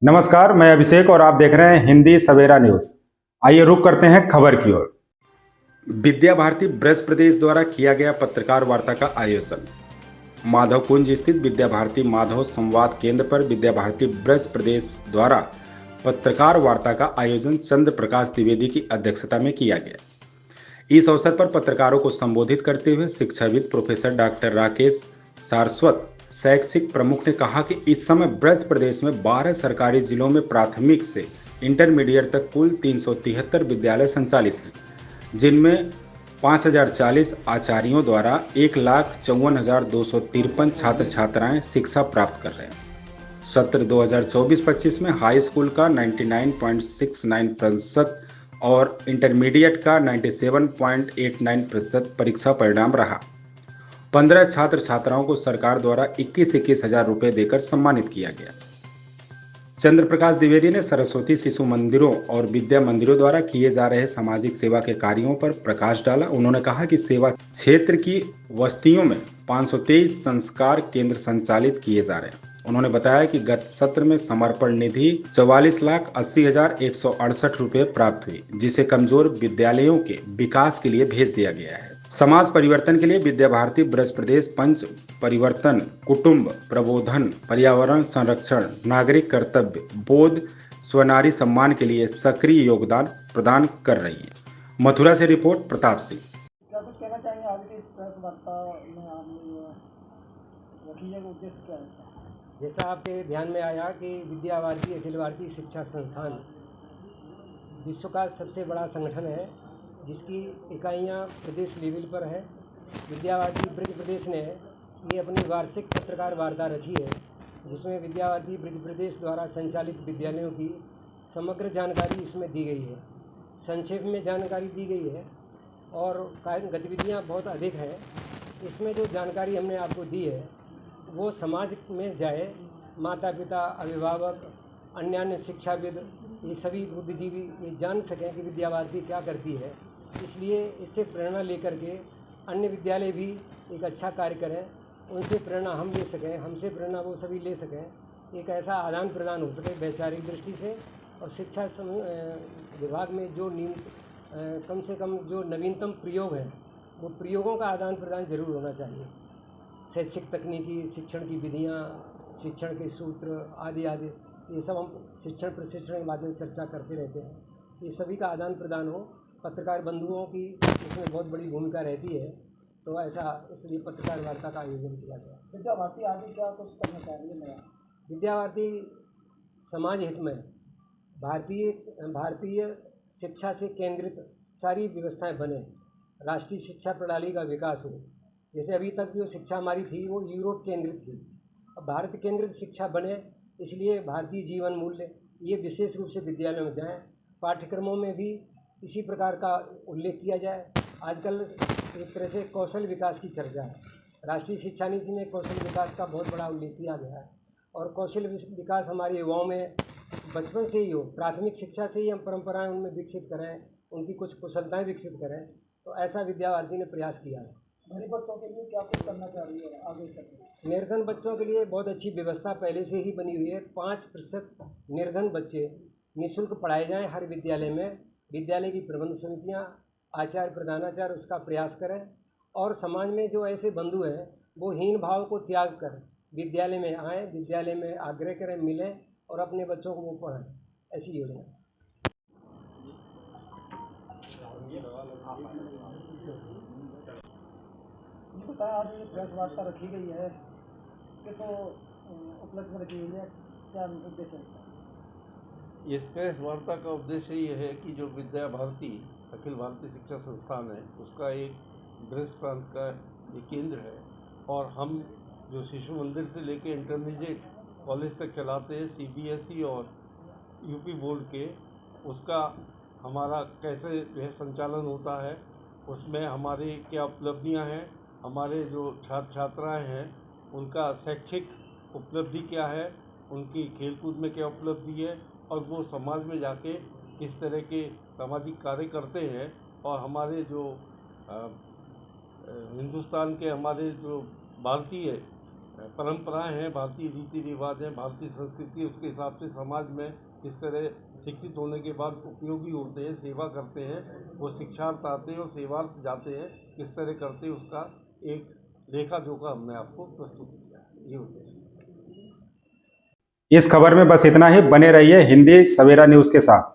नमस्कार, मैं अभिषेक और आप देख रहे हैं हिंदी सवेरा न्यूज। आइए रुक करते हैं खबर की ओर। विद्या भारती ब्रज प्रदेश द्वारा किया गया पत्रकार वार्ता का आयोजन। माधवकुंज स्थित विद्या भारती माधव संवाद केंद्र पर विद्या भारती ब्रज प्रदेश द्वारा पत्रकार वार्ता का आयोजन चंद्र प्रकाश द्विवेदी की अध्यक्षता में किया गया। इस अवसर पर पत्रकारों को संबोधित करते हुए शिक्षाविद प्रोफेसर डॉक्टर राकेश सारस्वत शैक्षिक प्रमुख ने कहा कि इस समय ब्रज प्रदेश में 12 सरकारी जिलों में प्राथमिक से इंटरमीडिएट तक कुल 373 विद्यालय संचालित हैं, जिनमें 5040 आचार्यों द्वारा 1,54,253 छात्र छात्राएं शिक्षा प्राप्त कर रहे हैं। सत्र 2024-25 में हाई स्कूल का 99.69% और इंटरमीडिएट का 97.89% परीक्षा परिणाम रहा। 15 छात्र छात्राओं को सरकार द्वारा 21-21 हजार रुपये देकर सम्मानित किया गया। चंद्र प्रकाश द्विवेदी ने सरस्वती शिशु मंदिरों और विद्या मंदिरों द्वारा किए जा रहे सामाजिक सेवा के कार्यों पर प्रकाश डाला। उन्होंने कहा कि सेवा क्षेत्र की बस्तियों में 523 संस्कार केंद्र संचालित किए जा रहे हैं। उन्होंने बताया कि गत सत्र में समर्पण निधि 44,80,168 रुपये प्राप्त हुई, जिसे कमजोर विद्यालयों के विकास के लिए भेज दिया गया है। समाज परिवर्तन के लिए विद्या भारती ब्रज प्रदेश पंच परिवर्तन, कुटुंब प्रबोधन, पर्यावरण संरक्षण, नागरिक कर्तव्य बोध, स्वनारी सम्मान के लिए सक्रिय योगदान प्रदान कर रही है। मथुरा से रिपोर्ट प्रताप सिंह। क्या कुछ कहना चाहेंगे आज की इस प्रेस वार्ता में आपने रखी है, उद्देश्य क्या है? जैसा आपके ध्यान में आया कि विद्या भारती अखिल भारतीय शिक्षा संस्थान विश्व का सबसे बड़ा संगठन है, जिसकी इकाइयाँ प्रदेश लेवल पर है। विद्या भारती ब्रज प्रदेश ने ये अपनी वार्षिक पत्रकार वार्ता रखी है, जिसमें विद्या भारती ब्रज प्रदेश द्वारा संचालित विद्यालयों की समग्र जानकारी इसमें दी गई है। संक्षेप में जानकारी दी गई है और गतिविधियाँ बहुत अधिक हैं। इसमें जो जानकारी हमने आपको दी है वो समाज में जाए, माता पिता, अभिभावक, अन्य शिक्षाविद, ये सभी बुद्धिजीवी ये जान सकें कि विद्या भारती क्या करती है। इसलिए इससे प्रेरणा लेकर के अन्य विद्यालय भी एक अच्छा कार्य करें, उनसे प्रेरणा हम ले सकें, हमसे प्रेरणा वो सभी ले सकें। एक ऐसा आदान प्रदान हो सके वैचारिक दृष्टि से, और शिक्षा विभाग में जो कम से कम जो नवीनतम प्रयोग हैं वो प्रयोगों का आदान प्रदान जरूर होना चाहिए। शैक्षिक तकनीकी, शिक्षण की विधियाँ, शिक्षण के सूत्र आदि आदि, ये सब हम शिक्षण प्रशिक्षण के माध्यम से चर्चा करते रहते हैं। ये सभी का आदान प्रदान हो। पत्रकार बंधुओं की इसमें बहुत बड़ी भूमिका रहती है, तो ऐसा इसलिए पत्रकार वार्ता का आयोजन किया गया। विद्या भारती आगे क्या कुछ करना चाहिए? नया विद्या भारती समाज हित में भारतीय शिक्षा से केंद्रित सारी व्यवस्थाएं बने, राष्ट्रीय शिक्षा प्रणाली का विकास हो। जैसे अभी तक जो शिक्षा हमारी थी वो यूरोप केंद्रित थी, अब भारत केंद्रित शिक्षा बने, इसलिए भारतीय जीवन मूल्य ये विशेष रूप से विद्यालयों में जाएँ। पाठ्यक्रमों में भी इसी प्रकार का उल्लेख किया जाए। आजकल एक तरह से कौशल विकास की चर्चा है। राष्ट्रीय शिक्षा नीति में कौशल विकास का बहुत बड़ा उल्लेख किया गया है, और कौशल विकास हमारे युवाओं में बचपन से ही हो। प्राथमिक शिक्षा से ही हम परंपराएं उनमें विकसित करें, उनकी कुछ कुशलताएं विकसित करें, तो ऐसा विद्या भारती ने प्रयास किया है। गरीब बच्चों के लिए क्या कुछ करना चाहिए आगे तक? निर्धन बच्चों के लिए बहुत अच्छी व्यवस्था पहले से ही बनी हुई है। 5% निर्धन बच्चे निःशुल्क पढ़ाए जाएँ हर विद्यालय में। विद्यालय की प्रबंध समितियाँ, आचार्य प्रधानाचार्य उसका प्रयास करें, और समाज में जो ऐसे बंधु हैं वो हीन भाव को त्याग कर विद्यालय में आएँ, विद्यालय में आग्रह करें, मिलें और अपने बच्चों को वो पढ़ाएं। ऐसी योजना। बताया आज ये प्रेस वार्ता रखी गई है, किस उपलक्ष्य में रखी गई है, क्या उद्देश्य है? इस प्रेस वार्ता का उद्देश्य ये है कि जो विद्या भारती अखिल भारतीय शिक्षा संस्थान है उसका एक ब्रज प्रांत का ये केंद्र है, और हम जो शिशु मंदिर से लेकर इंटरमीडिएट कॉलेज तक चलाते हैं CBSE और UP बोर्ड के, उसका हमारा कैसे यह संचालन होता है, उसमें हमारी क्या उपलब्धियां हैं, हमारे जो छात्र छात्राएँ हैं उनका शैक्षिक उपलब्धि क्या है, उनकी खेलकूद में क्या उपलब्धि है, और वो समाज में जाके किस तरह के सामाजिक कार्य करते हैं, और हमारे जो हिंदुस्तान के हमारे जो भारतीय परंपराएं हैं, भारतीय रीति रिवाज हैं, भारतीय संस्कृति, उसके हिसाब से समाज में किस तरह शिक्षित होने के बाद उपयोगी होते हैं, सेवा करते हैं, वो शिक्षार्थ आते हैं और सेवार्थ जाते हैं, किस तरह करते हैं, उसका एक लेखा जोखा हमने आपको प्रस्तुत किया। ये उद्देश्य। इस खबर में बस इतना ही। बने रहिए हिंदी सवेरा न्यूज़ के साथ।